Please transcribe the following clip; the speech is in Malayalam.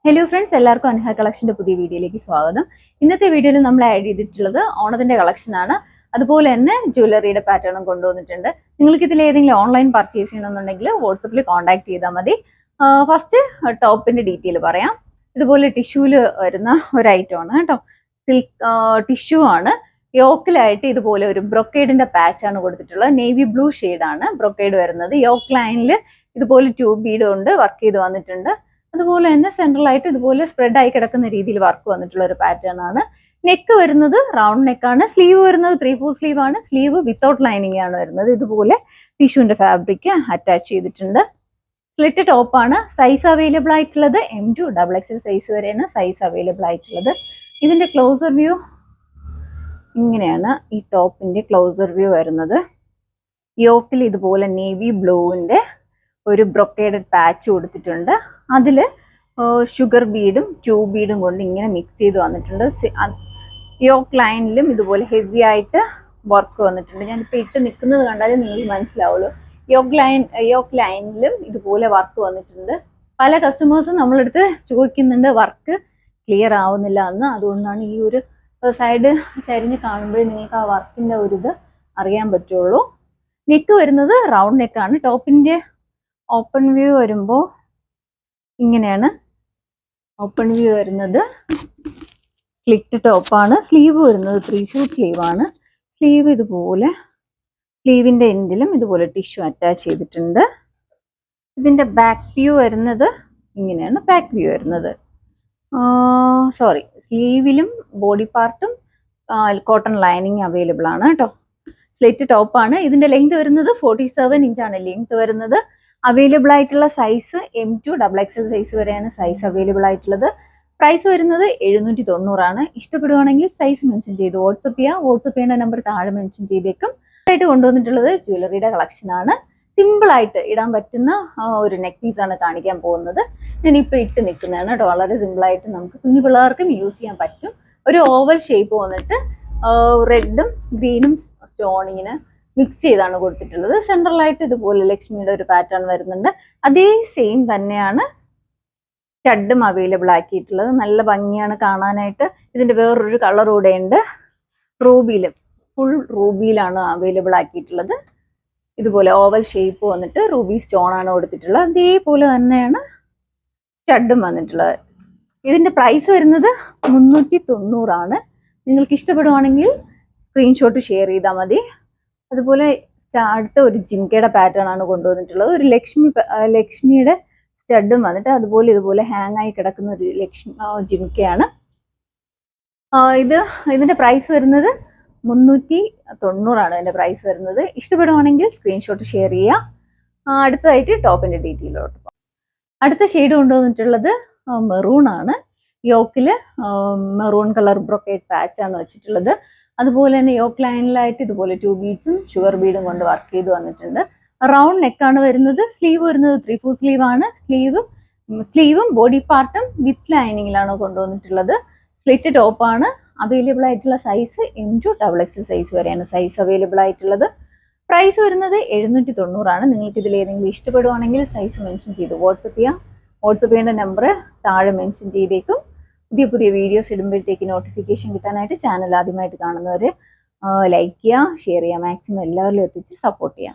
ഹലോ ഫ്രണ്ട്സ്, എല്ലാവർക്കും അൻഹ കളക്ഷന്റെ പുതിയ വീഡിയോയിലേക്ക് സ്വാഗതം. ഇന്നത്തെ വീഡിയോയിൽ നമ്മൾ ആഡ് ചെയ്തിട്ടുള്ളത് ഓണത്തിന്റെ കളക്ഷൻ ആണ്. അതുപോലെ തന്നെ ജ്വല്ലറിയുടെ പാറ്റേണും കൊണ്ടുവന്നിട്ടുണ്ട്. നിങ്ങൾക്ക് ഇതിൽ ഏതെങ്കിലും ഓൺലൈൻ പർച്ചേസ് ചെയ്യണമെന്നുണ്ടെങ്കിൽ വാട്സപ്പിൽ കോൺടാക്ട് ചെയ്താൽ മതി. ഫസ്റ്റ് ടോപ്പിന്റെ ഡീറ്റെയിൽ പറയാം. ഇതുപോലെ ടിഷ്യൂല് വരുന്ന ഒരു ഐറ്റം ആണ് കേട്ടോ. സിൽക്ക് ടിഷ്യൂ ആണ്. യോക്കിലായിട്ട് ഇതുപോലെ ഒരു ബ്രൊക്കേഡിന്റെ പാച്ച് ആണ് കൊടുത്തിട്ടുള്ളത്. നേവി ബ്ലൂ ആണ് ബ്രൊക്കേഡ് വരുന്നത്. യോക്ക് ലൈനിൽ ഇതുപോലെ ട്യൂബ് ബീഡ് കൊണ്ട് വർക്ക് ചെയ്ത് വന്നിട്ടുണ്ട്. അതുപോലെ തന്നെ സെൻട്രലായിട്ട് ഇതുപോലെ സ്പ്രെഡ് ആയി കിടക്കുന്ന രീതിയിൽ വർക്ക് വന്നിട്ടുള്ള ഒരു പാറ്റേൺ ആണ്. നെക്ക് വരുന്നത് റൗണ്ട് നെക്കാണ്. സ്ലീവ് വരുന്നത് 3/4 സ്ലീവ് ആണ്. സ്ലീവ് വിത്തൗട്ട് ലൈനിങ് ആണ് വരുന്നത്. ഇതുപോലെ ടിഷ്യൂന്റെ ഫാബ്രിക് അറ്റാച്ച് ചെയ്തിട്ടുണ്ട്. സ്ലിറ്റ് ടോപ്പാണ്. സൈസ് അവൈലബിൾ ആയിട്ടുള്ളത് M2 XXL സൈസ് വരെയാണ് സൈസ് അവൈലബിൾ ആയിട്ടുള്ളത്. ഇതിന്റെ ക്ലോസർ വ്യൂ ഇങ്ങനെയാണ്. ഈ ടോപ്പിന്റെ ക്ലോസർ വ്യൂ വരുന്നത്. യോക്കിൽ ഇതുപോലെ നേവി ബ്ലൂവിന്റെ ഒരു ബ്രൊക്കേഡഡ് പാച്ച് കൊടുത്തിട്ടുണ്ട്. അതിൽ ഷുഗർ ബീഡും ട്യൂബ് ബീഡും കൊണ്ട് ഇങ്ങനെ മിക്സ് ചെയ്ത് വന്നിട്ടുണ്ട്. യോക്ക് ലൈനിലും ഇതുപോലെ ഹെവി ആയിട്ട് വർക്ക് വന്നിട്ടുണ്ട്. ഞാനിപ്പോൾ ഇട്ട് നിൽക്കുന്നത് കണ്ടാലേ നിങ്ങൾക്ക് മനസ്സിലാവുള്ളൂ. യോക്ക് ലൈനിലും ഇതുപോലെ വർക്ക് വന്നിട്ടുണ്ട്. പല കസ്റ്റമേഴ്സും നമ്മളെടുത്ത് ചോദിക്കുന്നുണ്ട് വർക്ക് ക്ലിയർ ആവുന്നില്ല എന്ന്. അതുകൊണ്ടാണ് ഈ ഒരു സൈഡ് ചരിഞ്ഞ് കാണുമ്പോഴേ നിങ്ങൾക്ക് ആ വർക്കിന്റെ ഒരു ഇത് അറിയാൻ പറ്റുള്ളൂ. നെക്ക് വരുന്നത് റൗണ്ട് നെക്കാണ്. ടോപ്പിന്റെ ഓപ്പൺ വ്യൂ വരുമ്പോൾ ഇങ്ങനെയാണ് ഓപ്പൺ വ്യൂ വരുന്നത്. ക്ലിറ്റ് ടോപ്പാണ്. സ്ലീവ് വരുന്നത് 3/4 സ്ലീവ് ആണ്. സ്ലീവ് ഇതുപോലെ സ്ലീവിന്റെ എൻഡിലും ഇതുപോലെ ടിഷ്യൂ അറ്റാച്ച് ചെയ്തിട്ടുണ്ട്. ഇതിന്റെ ബാക്ക് വ്യൂ വരുന്നത് ഇങ്ങനെയാണ്. ബാക്ക് വ്യൂ വരുന്നത് സ്ലീവിലും ബോഡി പാർട്ടും കോട്ടൺ ലൈനിങ് അവൈലബിൾ ആണ് കേട്ടോ. സ്ലിറ്റ് ടോപ്പാണ്. ഇതിന്റെ ലെങ്ത് വരുന്നത് 47 ഇഞ്ചാണ് ലെങ്ത് വരുന്നത്. അവൈലബിൾ ആയിട്ടുള്ള സൈസ് M2 XXL സൈസ് വരെയാണ് സൈസ് അവൈലബിൾ ആയിട്ടുള്ളത്. പ്രൈസ് വരുന്നത് 790 ആണ്. ഇഷ്ടപ്പെടുവാണെങ്കിൽ സൈസ് മെൻഷൻ ചെയ്ത് വാട്സപ്പ് ചെയ്യാം. വാട്സപ്പ് ചെയ്യുന്ന നമ്പർ താഴെ മെൻഷൻ ചെയ്തേക്കും. ആയിട്ട് കൊണ്ടുവന്നിട്ടുള്ളത് ജ്വല്ലറിയുടെ കളക്ഷൻ ആണ്. സിമ്പിൾ ആയിട്ട് ഇടാൻ പറ്റുന്ന ഒരു നെക്ക് പീസ് ആണ് കാണിക്കാൻ പോകുന്നത്. ഞാനിപ്പോൾ ഇട്ട് നിൽക്കുന്നതാണ് കേട്ടോ. വളരെ സിമ്പിൾ ആയിട്ട് നമുക്ക് കുഞ്ഞു പിള്ളേർക്കും യൂസ് ചെയ്യാൻ പറ്റും. ഒരു ഓവൽ ഷേപ്പ് വന്നിട്ട് റെഡും ഗ്രീനും സ്റ്റോണിങ്ങിന് മിക്സ് ചെയ്താണ് കൊടുത്തിട്ടുള്ളത്. സെൻട്രലായിട്ട് ഇതുപോലെ ലക്ഷ്മിയുടെ ഒരു പാറ്റേൺ വരുന്നുണ്ട്. അതേ സെയിം തന്നെയാണ് സ്റ്റഡും അവൈലബിൾ ആക്കിയിട്ടുള്ളത്. നല്ല ഭംഗിയാണ് കാണാനായിട്ട്. ഇതിന്റെ വേറൊരു കളർ കൂടെ ഉണ്ട്. റൂബിയിലും ഫുൾ റൂബിയിലാണ് അവൈലബിൾ ആക്കിയിട്ടുള്ളത്. ഇതുപോലെ ഓവൽ ഷേപ്പ് വന്നിട്ട് റൂബി സ്റ്റോൺ ആണ് കൊടുത്തിട്ടുള്ളത്. അതേപോലെ തന്നെയാണ് സ്റ്റഡും വന്നിട്ടുള്ളത്. ഇതിന്റെ പ്രൈസ് വരുന്നത് 390 ആണ്. നിങ്ങൾക്ക് ഇഷ്ടപ്പെടുവാണെങ്കിൽ സ്ക്രീൻഷോട്ട് ഷെയർ ചെയ്താൽ മതി. അതുപോലെ അടുത്ത ഒരു ജിംകയുടെ പാറ്റേൺ ആണ് കൊണ്ടുവന്നിട്ടുള്ളത്. ഒരു ലക്ഷ്മിയുടെ സ്റ്റഡും വന്നിട്ട് അതുപോലെ ഇതുപോലെ ഹാങ് ആയി കിടക്കുന്ന ഒരു ജിംകയാണ്. ഇതിന്റെ പ്രൈസ് വരുന്നത് 390 ആണ് ഇതിന്റെ പ്രൈസ് വരുന്നത്. ഇഷ്ടപ്പെടുവാണെങ്കിൽ സ്ക്രീൻഷോട്ട് ഷെയർ ചെയ്യുക. അടുത്തതായിട്ട് ടോപ്പിന്റെ ഡീറ്റെയിലോട്ട് പോകാം. അടുത്ത ഷെയ്ഡ് കൊണ്ടുവന്നിട്ടുള്ളത് മെറൂൺ ആണ്. യോക്കില് മെറൂൺ കളർ ബ്രൊക്കേഡ് പാച്ച് ആണ് വെച്ചിട്ടുള്ളത്. അതുപോലെ തന്നെ യോക്ക് ലൈനിലായിട്ട് ഇതുപോലെ 2 ബീഡ്സും ഷുഗർ ബീഡും കൊണ്ട് വർക്ക് ചെയ്ത് വന്നിട്ടുണ്ട്. റൗണ്ട് നെക്കാണ് വരുന്നത്. സ്ലീവ് വരുന്നത് 3/4 സ്ലീവ് ആണ്. സ്ലീവും ബോഡി പാർട്ടും വിത്ത് ലൈനിങ്ങിലാണ് കൊണ്ടുവന്നിട്ടുള്ളത്. സ്ലിറ്റ് ടോപ്പാണ്. അവൈലബിൾ ആയിട്ടുള്ള സൈസ് M2 XXL സൈസ് വരെയാണ് സൈസ് അവൈലബിൾ ആയിട്ടുള്ളത്. പ്രൈസ് വരുന്നത് 790 ആണ്. നിങ്ങൾക്ക് ഇതിൽ ഏതെങ്കിലും ഇഷ്ടപ്പെടുവാണെങ്കിൽ സൈസ് മെൻഷൻ ചെയ്ത് വാട്സപ്പ് ചെയ്യാം. വാട്സപ്പ് ചെയ്യേണ്ട നമ്പർ താഴെ മെൻഷൻ ചെയ്തേക്കും. പുതിയ വീഡിയോസ് ഇടുമ്പോഴത്തേക്ക് നോട്ടിഫിക്കേഷൻ കിട്ടാനായിട്ട് ചാനൽ ആദ്യമായിട്ട് കാണുന്നവർ ലൈക്ക് ചെയ്യുക, ഷെയർ ചെയ്യുക, മാക്സിമം എല്ലാവരിലും എത്തിച്ച് സപ്പോർട്ട് ചെയ്യുക.